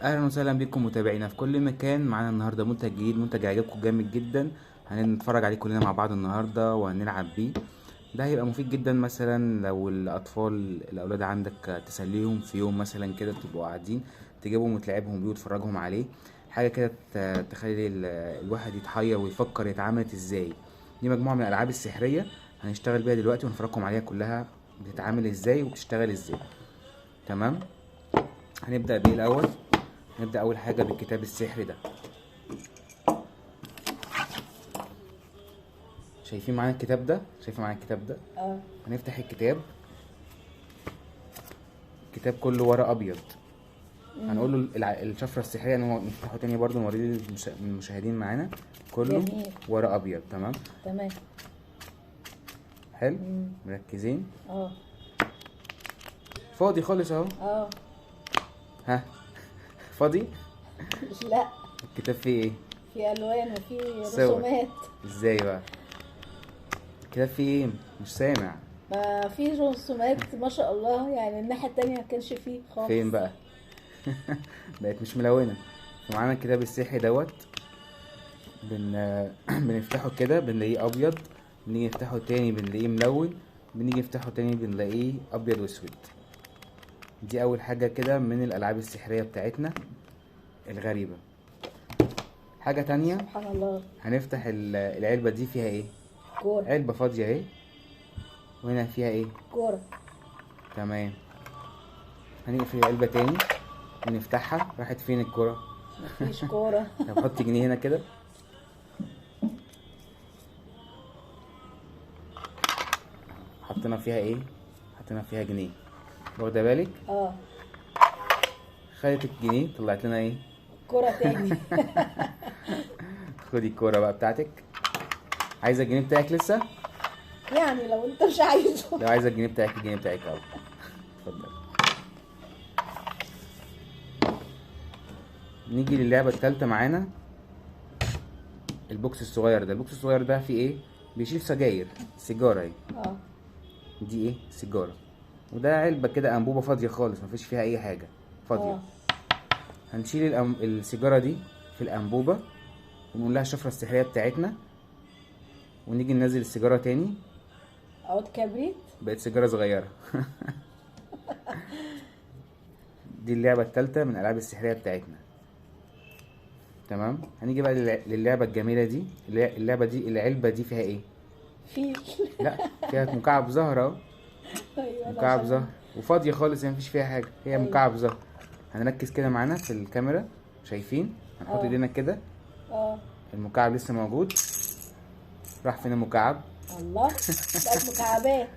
اهلا وسهلا بكم متابعينا في كل مكان. معانا النهارده منتج جديد، منتج هيعجبكم جامد جدا. هنتفرج عليه كلنا مع بعض النهارده وهنلعب بيه. ده هيبقى مفيد جدا مثلا لو الاولاد عندك تسليهم في يوم مثلا كده، تبقوا قاعدين تجيبهم وتلعبهم بيه وتفرجهم عليه. حاجه كده تخلي الواحد يتحير ويفكر يتعامل ازاي. دي مجموعه من الالعاب السحريه هنشتغل بيها دلوقتي ونفرجكم عليها كلها بتتعامل ازاي وبتشتغل ازاي. تمام. هنبدا بايه الاول؟ نبدأ أول حاجة بالكتاب السحري ده. شايفين معانا الكتاب ده؟ شايفين معانا الكتاب ده؟ اه. هنفتح الكتاب. الكتاب كله ورق أبيض. هنقول له الشفرة السحرية نفتحه تاني برضو نوريه للمشاهدين معانا. كله جميل. ورق أبيض. تمام. تمام. حلو. مركزين. اه. فاضي خالص أهو. اه. ها. فاضي. لا، الكتاب فيه إيه؟ في الوان وفي صور. رسومات. إزاي بقى؟ الكتاب فيه إيه؟ مش سامع. ما في رسومات ما شاء الله، يعني الناحيه التانية ما كانش فيه خالص. فين بقى؟ بقت مش ملونة. ومعانا الكتاب السحري دوت. بن... بنفتحه كده بنلاقيه ابيض. بنيجي نفتحه تاني بنلاقيه ملون. بنيجي نفتحه تاني بنلاقيه ابيض واسود. دي اول حاجة كده من الالعاب السحرية بتاعتنا الغريبة. حاجة تانية، سبحان الله. هنفتح العلبة دي فيها ايه؟ كوره. علبة فاضية اهي. وهنا فيها ايه؟ كوره. تمام. هنقفل العلبة تاني ونفتحها. راحت فين الكرة؟ مفيش كوره. طب حط جنيه هنا كده. حطينا فيها ايه؟ حطينا فيها جنيه. واخده بالك؟ اه. خدت الجنيه طلعت لنا ايه؟ كوره تاني. خدي الكوره بقى بتاعتك. عايزه الجنيه بتاعك لسه؟ يعني لو انت مش عايزه. لو عايزه الجنيه بتاعك، الجنيه بتاعك اهو. اتفضل. نيجي للعبه الثالثه معانا. البوكس الصغير ده، البوكس الصغير ده فيه ايه؟ بيشيل سجاير. سيجاره اهي. اه. دي ايه؟ سيجاره. وده علبه كده انبوبه فاضيه خالص مفيش فيها اي حاجه. فاضيه. اه. هنشيل السيجاره دي في الانبوبه ونقول لها الشفره السحريه بتاعتنا. ونيجي ننزل السيجاره تاني. عود كبريت. بقت سيجاره صغيره. دي اللعبة التالتة من الألعاب السحرية بتاعتنا. تمام. هنيجي بقى للعبة الجميلة دي. اللعبة دي العلبة دي فيها ايه؟ فيل. لا، فيها مكعب زهر اهو. ايوه انا مكعب زهر عشان. وفاضية خالص يعني مفيش فيها حاجة، هي ايوه. مكعب زهر. هنركز كده معانا في الكاميرا. شايفين؟ هنحط اه. ايدينا كده. اه. المكعب لسه موجود. راح فين المكعب؟ الله. بقت مكعبات.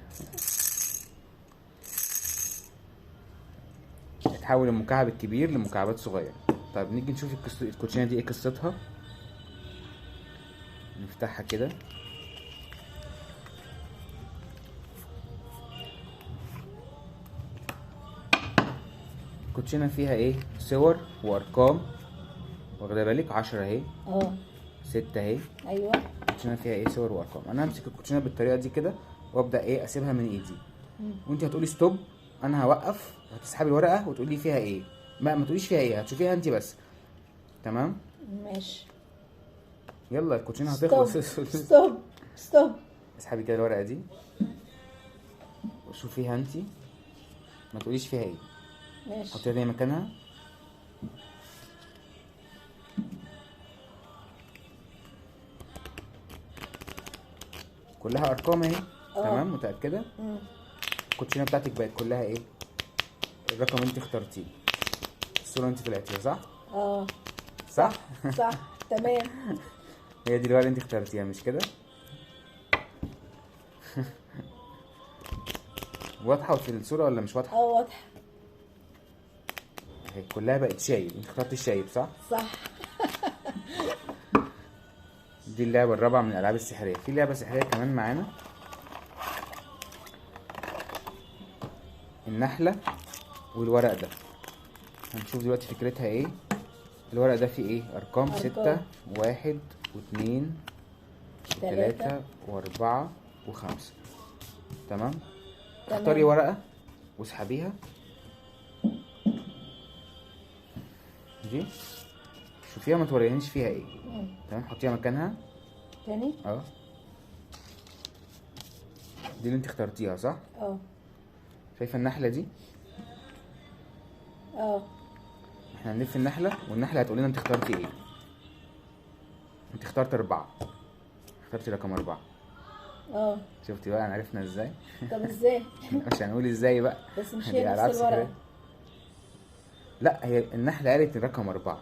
اتحول المكعب الكبير لمكعبات صغيرة. طيب نيجي نشوف الكوتشينة دي ايه قصتها. نفتحها كده. الكوتشينة فيها ايه؟ صور وارقام. واخده بالك؟ 10 اهي. اه. 6 اهي. ايوه. الكوتشينه فيها ايه؟ صور وارقام. انا همسك الكوتشينه بالطريقه دي كده وابدا ايه؟ اسيبها من ايدي. وانت هتقولي ستوب. انا هوقف. هتسحبي الورقه وتقولي فيها ايه. ما تقوليش فيها ايه، هتشوفيها انت بس. تمام. ماشي. يلا الكوتشينه ستوب. هتخلص. ستوب. ستوب. اسحبي كده الورقه دي وشوفيها انت. ما تقوليش فيها ايه. ماشي. حطيها زي مكانها. كلها ارقام اهي. تمام. متاكده؟ مم. الكوتشينه بتاعتك بقت كلها ايه؟ الرقم اللي انت اخترتيه. الصوره انت طلعتيها صح؟ اه. صح. صح. تمام. هي دي الورقه اللي انت اخترتيها مش كده؟ واضحه في الصوره ولا مش واضحه؟ اه، واضحة. هي كلها بقت شايب. انت اخترت الشايب صح؟ صح. دي اللعبه الرابعه من الالعاب السحريه. في لعبه سحريه كمان معانا. النحله والورق ده. هنشوف دلوقتي فكرتها ايه. الورق ده فيه ايه؟ ارقام. أرقام. 6 1 و2 تلاتة. و3 و4 و5. تمام. تمام. اختاري ورقه واسحبيها. دي شوفيها، ما تورينيش فيها ايه. مم. تمام، حطيها مكانها. تاني. اه، دي اللي انت اخترتيها صح؟ اه. شايفه النحله دي؟ اه. احنا هنلف النحله والنحله هتقول لنا انت اخترتي ايه. انت اخترت 4، اخترتي رقم 4. اه. شفتي بقى، عرفنا ازاي؟ طب ازاي؟ مش هنقول ازاي بقى. بس مش دي هي نفس العاب الورقة؟ سحريه. لا، هي النحله قالت الرقم 4،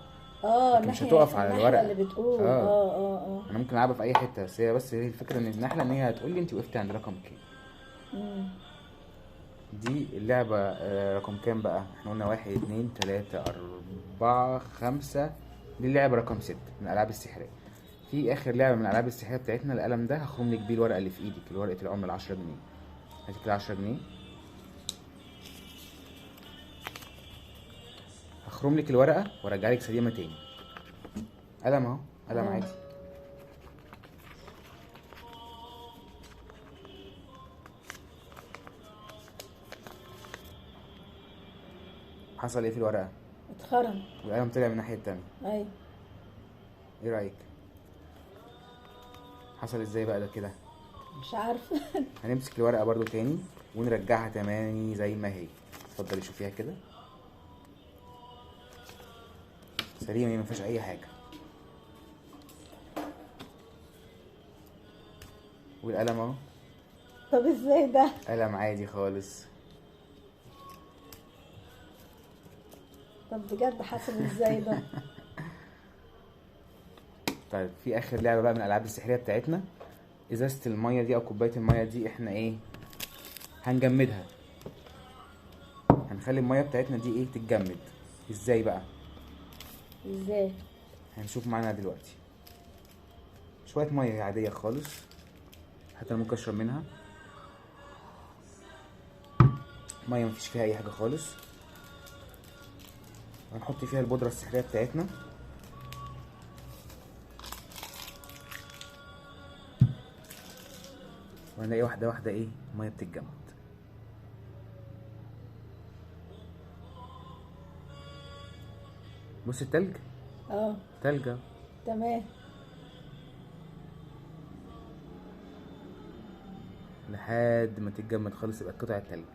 اه، لكن مش هتقف على النحلة الورقه. اللي بتقول اه، اه. انا ممكن العبها في اي حته، بس هي الفكره ان النحله ان هي هتقول لي انت وقفتي عند رقم كام. مم. دي اللعبه رقم كام بقى؟ احنا قلنا 1 2 3 4 5. دي اللعبه رقم 6 من الالعاب السحريه. في اخر لعبه من الالعاب السحريه بتاعتنا، القلم ده هخرم لك بيه الورقه اللي في ايدك، ورقه العمله ال 10 جنيه. هاتي كده 10 جنيه، هخرم لك الورقه وارجع لك سليمه تاني. قلم اهو، قلم عادي. حصل ايه في الورقه؟ اتخرم. والقلم طلع من الناحيه التانيه. ايوه. ايه رايك؟ حصل ازاي بقى ده كده؟ مش عارفة. هنمسك الورقه برضو تاني ونرجعها تمام زي ما هي. اتفضلي شوفيها كده، سليمه، هي مفيهاش اي حاجه. والقلم اهو، طب ازاي ده؟ قلم عادي خالص. طب بجد حصل ازاي ده؟ طيب، في اخر لعبه بقى من الالعاب السحريه بتاعتنا. ازازه الميه دي او كوبايه الميه دي احنا ايه؟ هنجمدها. هنخلي الميه بتاعتنا دي ايه؟ تتجمد. ازاي بقى؟ ازاي؟ هنشوف معانا دلوقتي. شويه ميه عاديه خالص، حتى انا ممكن اشرب منها. ميه مفيش فيها اي حاجه خالص. هنحط فيها البودره السحريه بتاعتنا. وهنلاقي واحده واحده ايه؟ الميه بتتجمد. بص التلج، اه. تلجة. تمام. لحد ما تتجمد خالص يبقى قطع التلج.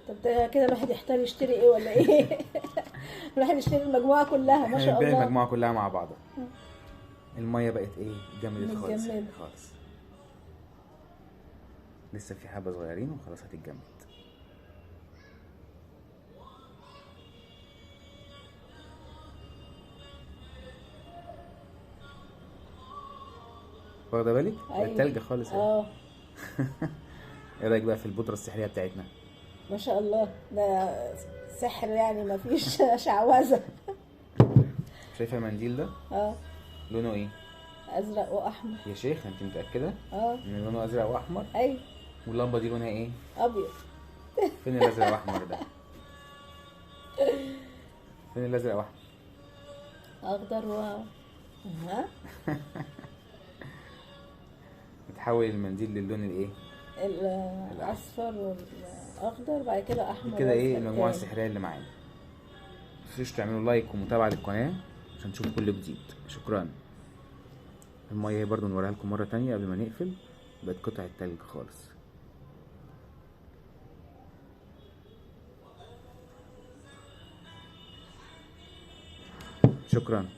طب ده كده الواحد يحتاج يشتري ايه ولا ايه؟ الواحد يشتري المجموعة كلها ما احنا شاء بنبيع الله. المجموعه كلها مع بعضها. الميه بقت ايه؟ اتجمدت خالص متجمدة. خالص. لسه في حبه صغيرين وخلاص هتتجمد. واخده بالك؟ بقت ايوه. تلج خالص اهي. اه. ايه رايك بقى في البودره السحريه بتاعتنا؟ ما شاء الله، ده سحر يعني ما فيش شعوذة. شايفه المنديل ده؟ اه. لونه ايه؟ ازرق واحمر. يا شيخ، انت متاكده اه. ان لونه ازرق واحمر؟ ايوه. واللمبه دي لونها ايه؟ ابيض. فين الازرق واحمر ده؟ فين الازرق واحمر؟ اخضر ها. بتحول المنديل للون الايه؟ الاصفر والاخضر، بعد كده احمر كده ايه وأزرق المجموعه تاني. السحريه اللي معانا. متنسوش تعملوا لايك ومتابعه للقناه عشان تشوفوا كل جديد. شكرا. الميه برضو نوريها لكم مره تانية قبل ما نقفل. بقت قطعه تلج خالص. شكرا.